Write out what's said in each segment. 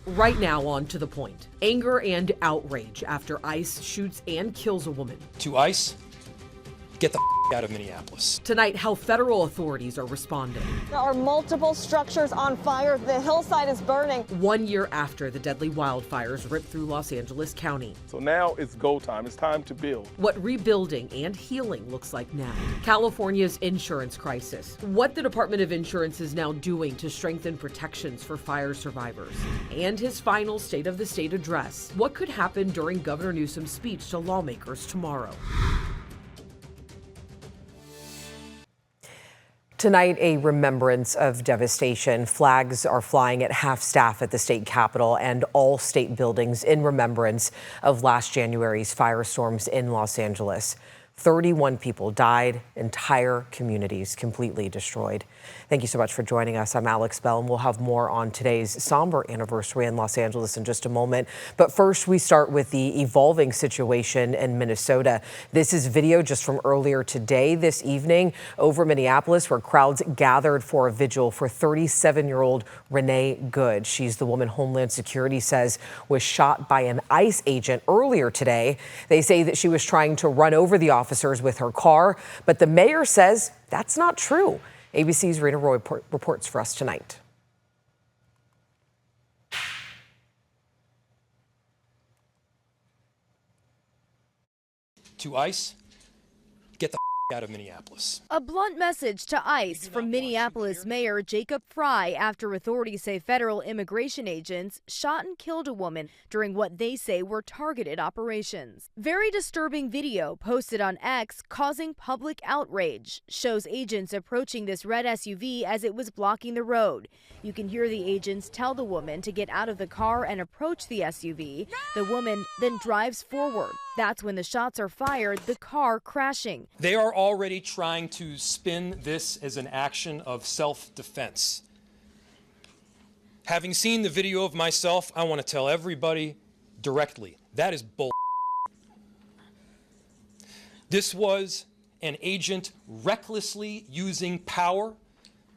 Right now, on to the point. Anger and outrage after ICE shoots and kills a woman. To ICE, get the out of Minneapolis. Tonight, how federal authorities are responding. There are multiple structures on fire. The hillside is burning. 1 year after the deadly wildfires ripped through Los Angeles County. So now it's go time. It's time to build. What rebuilding and healing looks like now. California's insurance crisis. What the Department of Insurance is now doing to strengthen protections for fire survivors. And his final State of the State address. What could happen during Governor Newsom's speech to lawmakers tomorrow? Tonight, a remembrance of devastation. Flags are flying at half-staff at the state capitol and all state buildings in remembrance of last January's firestorms in Los Angeles. 31 people died, entire communities completely destroyed. Thank you so much for joining us. I'm Alex Bell, and we'll have more on today's somber anniversary in Los Angeles in just a moment. But first, we start with the evolving situation in Minnesota. This is video just from earlier today, this evening, over Minneapolis, where crowds gathered for a vigil for 37-year-old Renee Good. She's the woman Homeland Security says was shot by an ICE agent earlier today. They say that she was trying to run over the officers with her car, but the mayor says that's not true. ABC's Rena Roy reports for us tonight. To ICE, get the out of Minneapolis. A blunt message to ICE from Minneapolis Mayor Jacob Frey after authorities say federal immigration agents shot and killed a woman during what they say were targeted operations. Very disturbing video posted on X causing public outrage shows agents approaching this red SUV as it was blocking the road. You can hear the agents tell the woman to get out of the car and approach the SUV. The woman then drives forward. That's when the shots are fired, the car crashing. They are already trying to spin this as an action of self-defense. Having seen the video of myself, I want to tell everybody directly, that is bull. This was an agent recklessly using power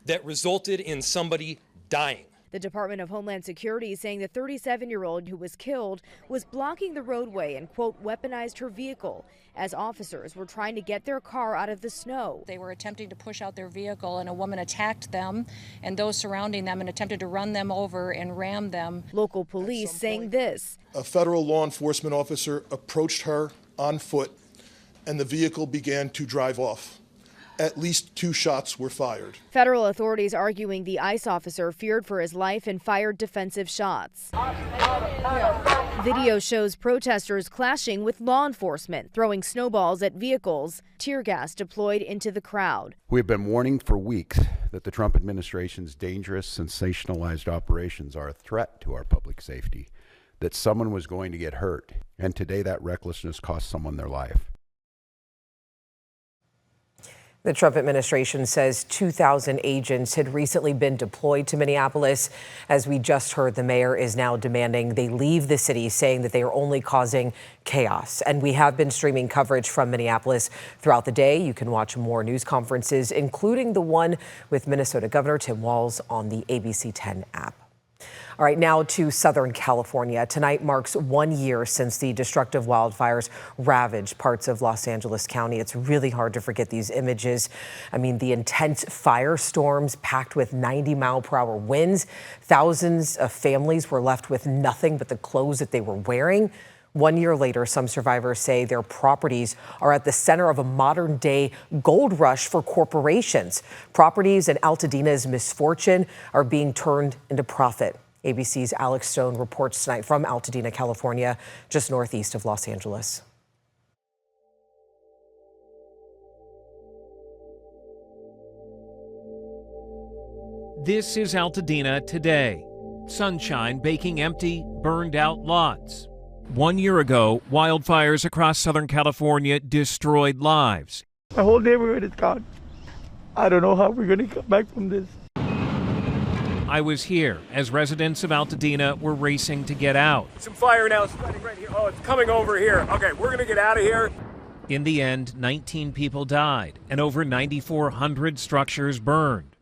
that resulted in somebody dying. The Department of Homeland Security is saying the 37-year-old who was killed was blocking the roadway and, quote, weaponized her vehicle as officers were trying to get their car out of the snow. They were attempting to push out their vehicle and a woman attacked them and those surrounding them and attempted to run them over and ram them. Local police saying this. A federal law enforcement officer approached her on foot and the vehicle began to drive off. At least 2 shots were fired. Federal authorities arguing the ICE officer feared for his life and fired defensive shots. Video shows protesters clashing with law enforcement, throwing snowballs at vehicles, tear gas deployed into the crowd. We've been warning for weeks that the Trump administration's dangerous, sensationalized operations are a threat to our public safety, that someone was going to get hurt, and today that recklessness cost someone their life. The Trump administration says 2,000 agents had recently been deployed to Minneapolis. As we just heard, the mayor is now demanding they leave the city, saying that they are only causing chaos. And we have been streaming coverage from Minneapolis throughout the day. You can watch more news conferences, including the one with Minnesota Governor Tim Walz on the ABC 10 app. All right, now to Southern California. Tonight marks 1 year since the destructive wildfires ravaged parts of Los Angeles County. It's really hard to forget these images. I mean, the intense firestorms packed with 90-mile-per-hour winds. Thousands of families were left with nothing but the clothes that they were wearing. 1 year later, some survivors say their properties are at the center of a modern-day gold rush for corporations. Properties in Altadena's misfortune are being turned into profit. ABC's Alex Stone reports tonight from Altadena, California, just northeast of Los Angeles. This is Altadena today. Sunshine baking empty, burned out lots. 1 year ago, wildfires across Southern California destroyed lives. My whole neighborhood is gone. I don't know how we're going to come back from this. I was here as residents of Altadena were racing to get out. Some fire now spreading right here. Oh, it's coming over here. Okay, we're going to get out of here. In the end, 19 people died and over 9,400 structures burned.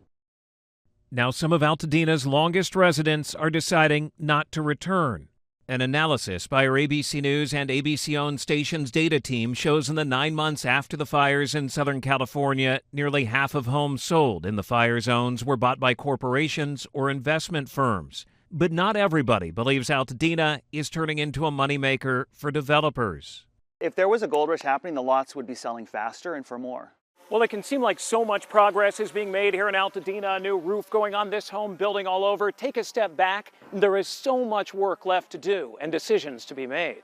Now some of Altadena's longest residents are deciding not to return. An analysis by our ABC News and ABC-owned station's data team shows in the 9 months after the fires in Southern California, nearly half of homes sold in the fire zones were bought by corporations or investment firms. But not everybody believes Altadena is turning into a moneymaker for developers. If there was a gold rush happening, the lots would be selling faster and for more. Well, it can seem like so much progress is being made here in Altadena, a new roof going on this home, building all over. Take a step back, there is so much work left to do and decisions to be made.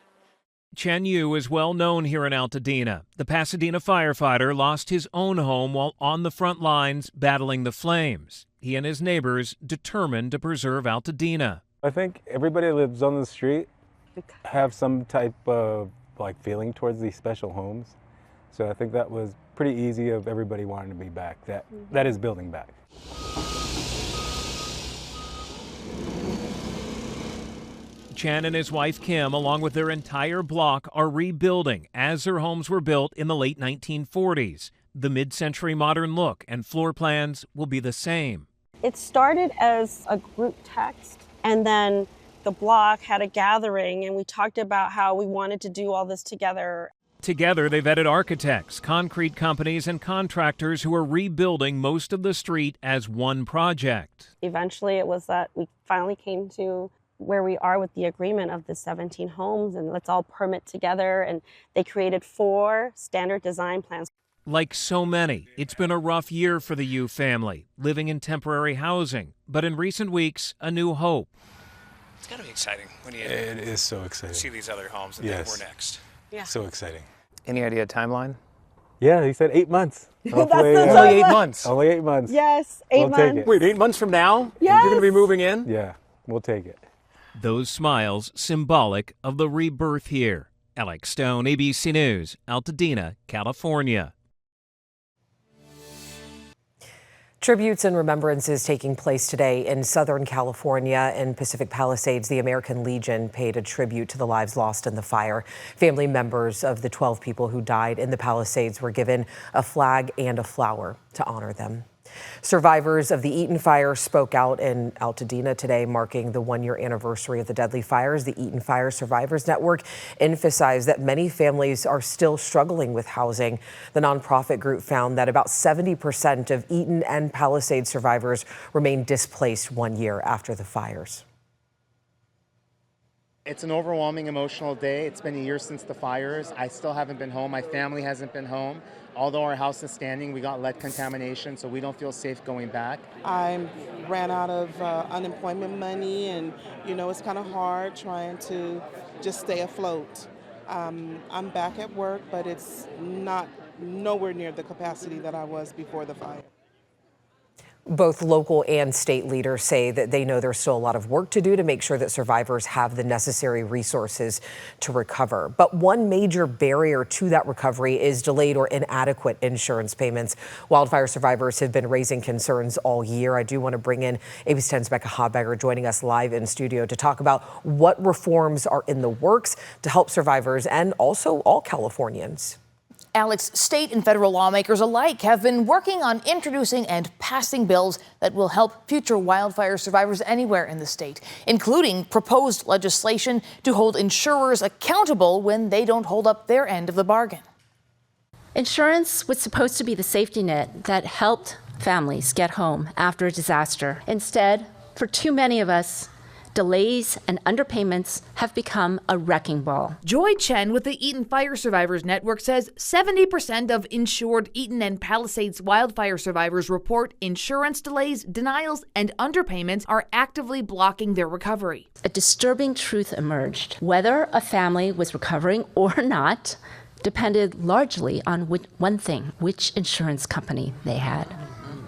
Chen Yu is well known here in Altadena. The Pasadena firefighter lost his own home while on the front lines battling the flames. He and his neighbors determined to preserve Altadena. I think everybody that lives on the street have some type of feeling towards these special homes. So I think that was pretty easy of everybody wanting to be back. That is building back. Chen and his wife Kim, along with their entire block, are rebuilding as their homes were built in the late 1940s. The mid-century modern look and floor plans will be the same. It started as a group text, and then the block had a gathering, and we talked about how we wanted to do all this together. Together, they vetted architects, concrete companies, and contractors who are rebuilding most of the street as one project. Eventually, it was that we finally came to where we are with the agreement of the 17 homes, and let's all permit together, and they created 4 standard design plans. Like so many, it's been a rough year for the Yu family, living in temporary housing. But in recent weeks, a new hope. It's got to be exciting when you It is so exciting. see these other homes and think we're next. Yeah. So exciting. Any idea timeline? Yeah, he said 8 months. Hopefully, only 8 months. Only 8 months. Yes, 8 We'll months. take it. Wait, 8 months from now? Yes. You're going to be moving in? Yeah, we'll take it. Those smiles symbolic of the rebirth here. Alex Stone, ABC News, Altadena, California. Tributes and remembrances taking place today in Southern California and Pacific Palisades. The American Legion paid a tribute to the lives lost in the fire. Family members of the 12 people who died in the Palisades were given a flag and a flower to honor them. Survivors of the Eaton fire spoke out in Altadena today, marking the 1-year anniversary of the deadly fires. The Eaton Fire Survivors Network emphasized that many families are still struggling with housing. The nonprofit group found that about 70% of Eaton and Palisades survivors remain displaced 1 year after the fires. It's an overwhelming emotional day. It's been a year since the fires. I still haven't been home. My family hasn't been home. Although our house is standing, we got lead contamination, so we don't feel safe going back. I ran out of unemployment money, and it's kind of hard trying to just stay afloat. I'm back at work, but it's nowhere near the capacity that I was before the fire. Both local and state leaders say that they know there's still a lot of work to do to make sure that survivors have the necessary resources to recover. But one major barrier to that recovery is delayed or inadequate insurance payments. Wildfire survivors have been raising concerns all year. I do want to bring in ABC 10's Becca Hobegger joining us live in studio to talk about what reforms are in the works to help survivors and also all Californians. Alex, state and federal lawmakers alike have been working on introducing and passing bills that will help future wildfire survivors anywhere in the state, including proposed legislation to hold insurers accountable when they don't hold up their end of the bargain. Insurance was supposed to be the safety net that helped families get home after a disaster. Instead, for too many of us, delays and underpayments have become a wrecking ball. Joy Chen with the Eaton Fire Survivors Network says 70% of insured Eaton and Palisades wildfire survivors report insurance delays, denials, and underpayments are actively blocking their recovery. A disturbing truth emerged. Whether a family was recovering or not depended largely on one thing, which insurance company they had.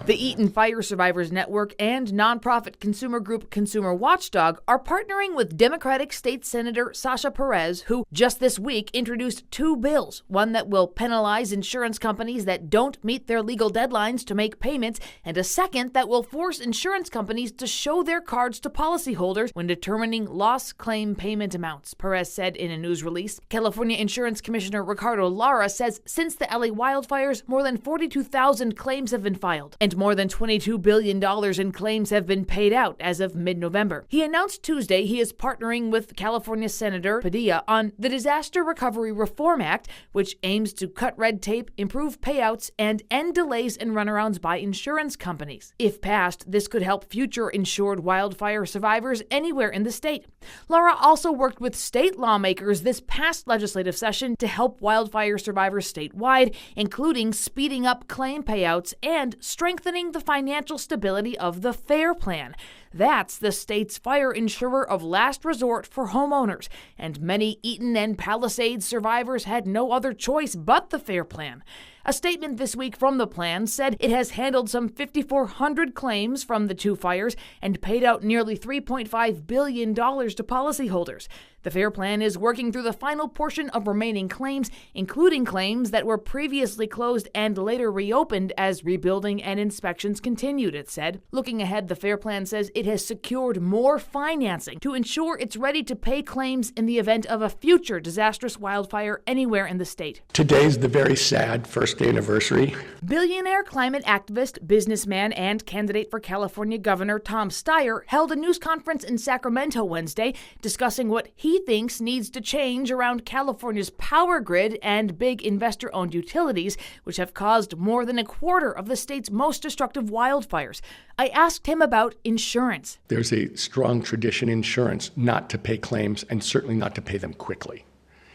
The Eaton Fire Survivors Network and nonprofit consumer group Consumer Watchdog are partnering with Democratic State Senator Sasha Perez, who just this week introduced 2 bills, one that will penalize insurance companies that don't meet their legal deadlines to make payments, and a second that will force insurance companies to show their cards to policyholders when determining loss claim payment amounts, Perez said in a news release. California Insurance Commissioner Ricardo Lara says since the LA wildfires, more than 42,000 claims have been filed, and and more than $22 billion in claims have been paid out as of mid-November. He announced Tuesday he is partnering with California Senator Padilla on the Disaster Recovery Reform Act, which aims to cut red tape, improve payouts, and end delays and runarounds by insurance companies. If passed, this could help future insured wildfire survivors anywhere in the state. Laura also worked with state lawmakers this past legislative session to help wildfire survivors statewide, including speeding up claim payouts and strengthening the financial stability of the FAIR Plan. That's the state's fire insurer of last resort for homeowners, and many Eaton and Palisades survivors had no other choice but the FAIR Plan. A statement this week from the plan said it has handled some 5,400 claims from the two fires and paid out nearly $3.5 billion to policyholders. The FAIR Plan is working through the final portion of remaining claims, including claims that were previously closed and later reopened as rebuilding and inspections continued, it said. Looking ahead, the FAIR Plan says it has secured more financing to ensure it's ready to pay claims in the event of a future disastrous wildfire anywhere in the state. Today's the very sad first anniversary. Billionaire climate activist, businessman, and candidate for California Governor Tom Steyer held a news conference in Sacramento Wednesday discussing what he thinks needs to change around California's power grid and big investor-owned utilities, which have caused more than a quarter of the state's most destructive wildfires. I asked him about insurance. There's a strong tradition in insurance not to pay claims and certainly not to pay them quickly,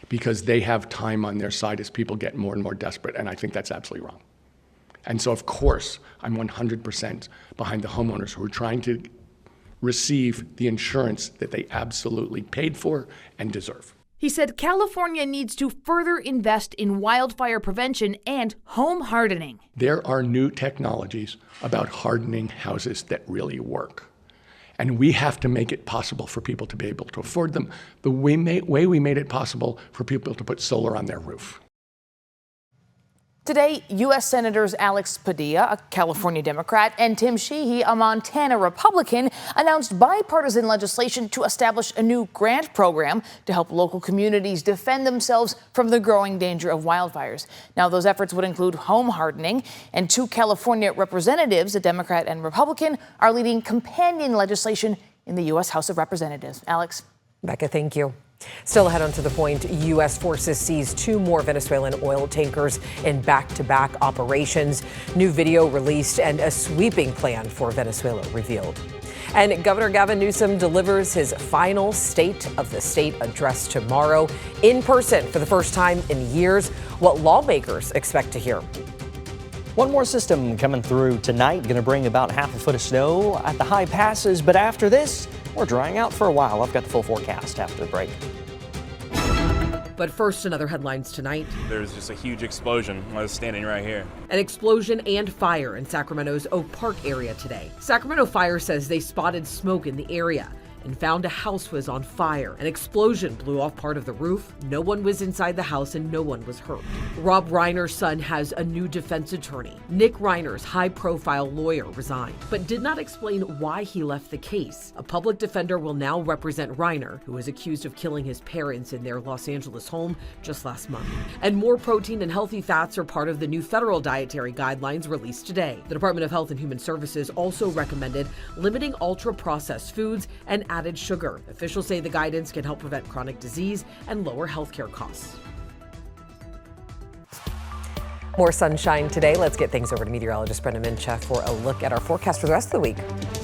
because they have time on their side as people get more and more desperate, and I think that's absolutely wrong. And so, of course, I'm 100% behind the homeowners who are trying to receive the insurance that they absolutely paid for and deserve. He said California needs to further invest in wildfire prevention and home hardening. There are new technologies about hardening houses that really work. And we have to make it possible for people to be able to afford them the way we made it possible for people to put solar on their roof. Today, U.S. Senators Alex Padilla, a California Democrat, and Tim Sheehy, a Montana Republican, announced bipartisan legislation to establish a new grant program to help local communities defend themselves from the growing danger of wildfires. Now, those efforts would include home hardening, and two California representatives, a Democrat and Republican, are leading companion legislation in the U.S. House of Representatives. Alex? Becca, thank you. Still ahead on To the Point, U.S. forces seized 2 more Venezuelan oil tankers in back-to-back operations. New video released and a sweeping plan for Venezuela revealed. And Governor Gavin Newsom delivers his final State of the State address tomorrow in person for the first time in years. What lawmakers expect to hear. One more system coming through tonight, going to bring about half a foot of snow at the high passes. But after this, we're drying out for a while. I've got the full forecast after the break. But first, another headlines tonight. There's just a huge explosion. I was standing right here. An explosion and fire in Sacramento's Oak Park area today. Sacramento Fire says they spotted smoke in the area and found a house was on fire. An explosion blew off part of the roof. No one was inside the house and no one was hurt. Rob Reiner's son has a new defense attorney. Nick Reiner's high-profile lawyer resigned, but did not explain why he left the case. A public defender will now represent Reiner, who is accused of killing his parents in their Los Angeles home just last month. And more protein and healthy fats are part of the new federal dietary guidelines released today. The Department of Health and Human Services also recommended limiting ultra-processed foods and added sugar. Officials say the guidance can help prevent chronic disease and lower healthcare costs. More sunshine today. Let's get things over to meteorologist Brenda Minchef for a look at our forecast for the rest of the week.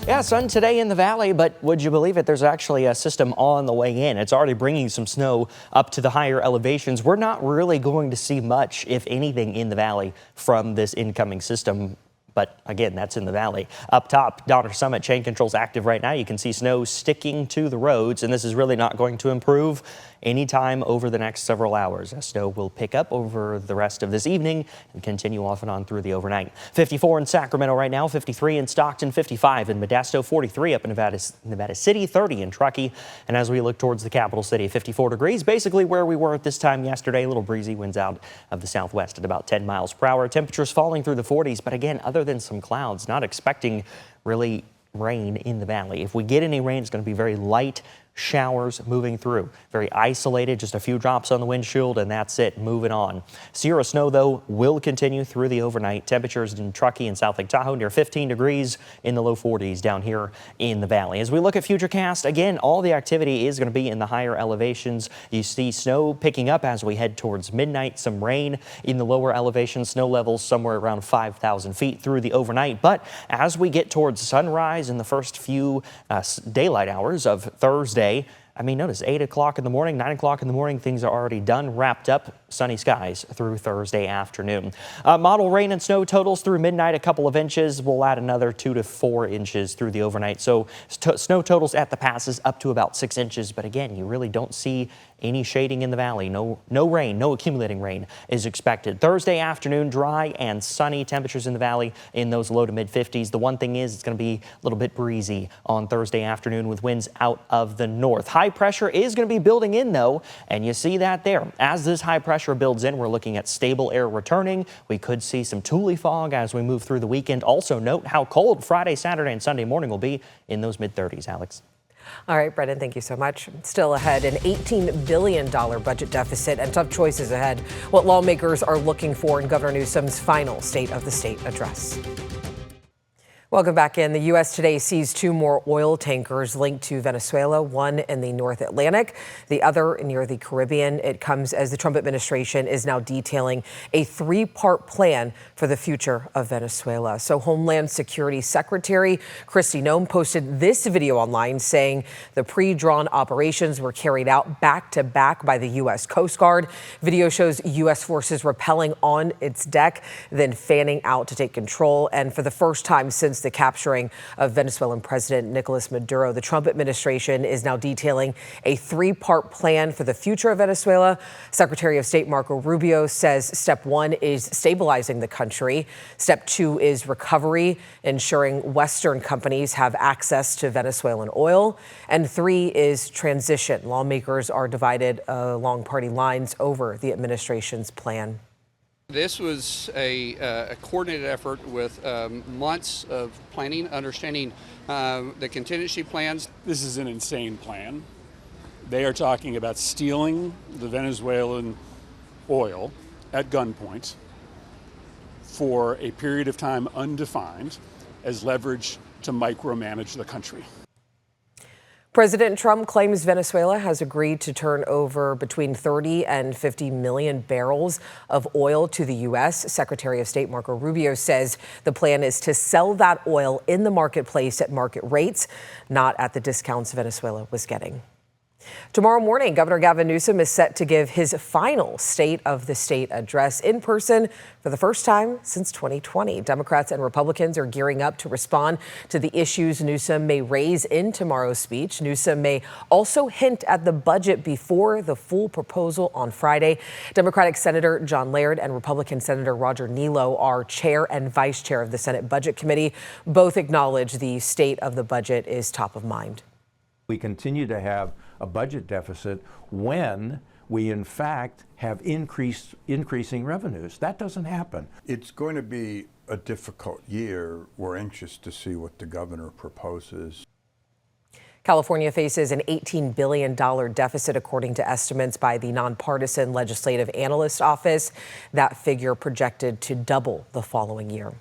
Yeah, sun today in the valley, but would you believe it? There's actually a system on the way in. It's already bringing some snow up to the higher elevations. We're not really going to see much, if anything, in the valley from this incoming system. But again, that's in the valley. Up top, Donner Summit chain control's active right now. You can see snow sticking to the roads, and this is really not going to improve anytime over the next several hours. Snow will pick up over the rest of this evening and continue off and on through the overnight. 54 in Sacramento right now, 53 in Stockton, 55 in Modesto, 43 up in Nevada City, 30 in Truckee. And as we look towards the capital city, 54 degrees, basically where we were at this time yesterday. A little breezy, winds out of the southwest at about 10 miles per hour. Temperatures falling through the 40s, but again, other than some clouds, not expecting really rain in the valley. If we get any rain, it's going to be very light showers moving through. Very isolated, just a few drops on the windshield, and that's it. Moving on. Sierra snow, though, will continue through the overnight. Temperatures in Truckee and South Lake Tahoe near 15 degrees, in the low 40s down here in the valley. As we look at Futurecast, again, all the activity is going to be in the higher elevations. You see snow picking up as we head towards midnight. Some rain in the lower elevations. Snow levels somewhere around 5,000 feet through the overnight. But as we get towards sunrise in the first few daylight hours of Thursday, notice 8 o'clock in the morning, 9 o'clock in the morning, things are already done, wrapped up, sunny skies through Thursday afternoon. Model rain and snow totals through midnight, a couple of inches. We'll add another 2 to 4 inches through the overnight. So snow totals at the passes up to about 6 inches. But again, you really don't see any shading in the valley. No rain, no accumulating rain is expected. Thursday afternoon, dry and sunny. Temperatures in the valley in those low to mid 50s. The one thing is it's going to be a little bit breezy on Thursday afternoon with winds out of the north. High pressure is going to be building in, though, and you see that there. As this high pressure builds in, we're looking at stable air returning. We could see some Thule fog as we move through the weekend. Also note how cold Friday, Saturday, and Sunday morning will be in those mid 30s, Alex. All right, Brendan, thank you so much. Still ahead, an $18 billion budget deficit and tough choices ahead. What lawmakers are looking for in Governor Newsom's final State of the State address. Welcome back in. The U.S. today sees 2 more oil tankers linked to Venezuela, one in the North Atlantic, the other near the Caribbean. It comes as the Trump administration is now detailing a 3-part plan for the future of Venezuela. So Homeland Security Secretary Kristi Noem posted this video online saying the pre-drawn operations were carried out back to back by the U.S. Coast Guard. Video shows U.S. forces rappelling on its deck, then fanning out to take control. And for the first time since the capturing of Venezuelan President Nicolas Maduro, the Trump administration is now detailing a 3-part plan for the future of Venezuela. Secretary of State Marco Rubio says step 1 is stabilizing the country. Step 2 is recovery, ensuring Western companies have access to Venezuelan oil. And 3 is transition. Lawmakers are divided along party lines over the administration's plan. This was a coordinated effort with months of planning, understanding the contingency plans. This is an insane plan. They are talking about stealing the Venezuelan oil at gunpoint for a period of time undefined as leverage to micromanage the country. President Trump claims Venezuela has agreed to turn over between 30 and 50 million barrels of oil to the U.S. Secretary of State Marco Rubio says the plan is to sell that oil in the marketplace at market rates, not at the discounts Venezuela was getting. Tomorrow morning, Governor Gavin Newsom is set to give his final State of the State address in person for the first time since 2020. Democrats and Republicans are gearing up to respond to the issues Newsom may raise in tomorrow's speech. Newsom may also hint at the budget before the full proposal on Friday. Democratic Senator John Laird and Republican Senator Roger Nilo are chair and vice chair of the Senate Budget Committee. Both acknowledge the state of the budget is top of mind. We continue to have a budget deficit when we in fact have increasing revenues. That doesn't happen. It's going to be a difficult year. We're anxious to see what the governor proposes. California faces an $18 billion deficit, according to estimates by the nonpartisan Legislative Analyst Office. That figure projected to double the following year.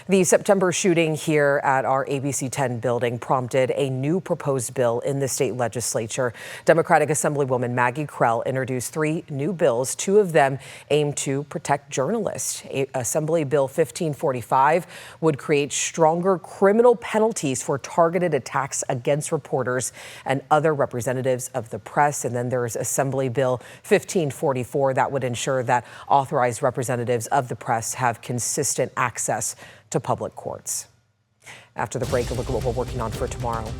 The September shooting here at our ABC 10 building prompted a new proposed bill in the state legislature. Democratic Assemblywoman Maggie Krell introduced 3 new bills. 2 of them aim to protect journalists. Assembly Bill 1545 would create stronger criminal penalties for targeted attacks against reporters and other representatives of the press. And then there's Assembly Bill 1544 that would ensure that authorized representatives of the press have consistent access to public courts. After the break, a look at what we're working on for tomorrow.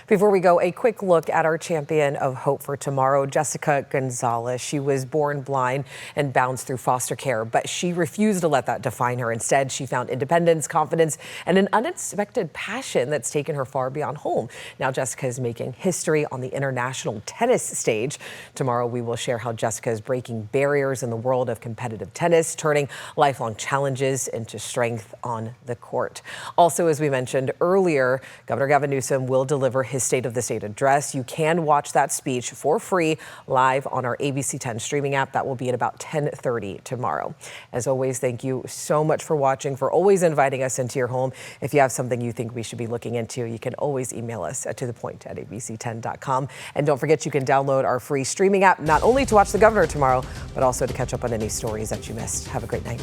Before we go, a quick look at our champion of hope for tomorrow, Jessica Gonzalez. She was born blind and bounced through foster care, but she refused to let that define her. Instead, she found independence, confidence, and an unexpected passion that's taken her far beyond home. Now Jessica is making history on the international tennis stage. Tomorrow, we will share how Jessica is breaking barriers in the world of competitive tennis, turning lifelong challenges into strength on the court. Also, as we mentioned earlier, Governor Gavin Newsom will deliver his State of the State address. You can watch that speech for free live on our ABC 10 streaming app. That will be at about 10:30 tomorrow. As always, thank you so much for watching, for always inviting us into your home. If you have something you think we should be looking into, you can always email us at tothepoint@abc10.com. And don't forget, you can download our free streaming app, not only to watch the governor tomorrow, but also to catch up on any stories that you missed. Have a great night.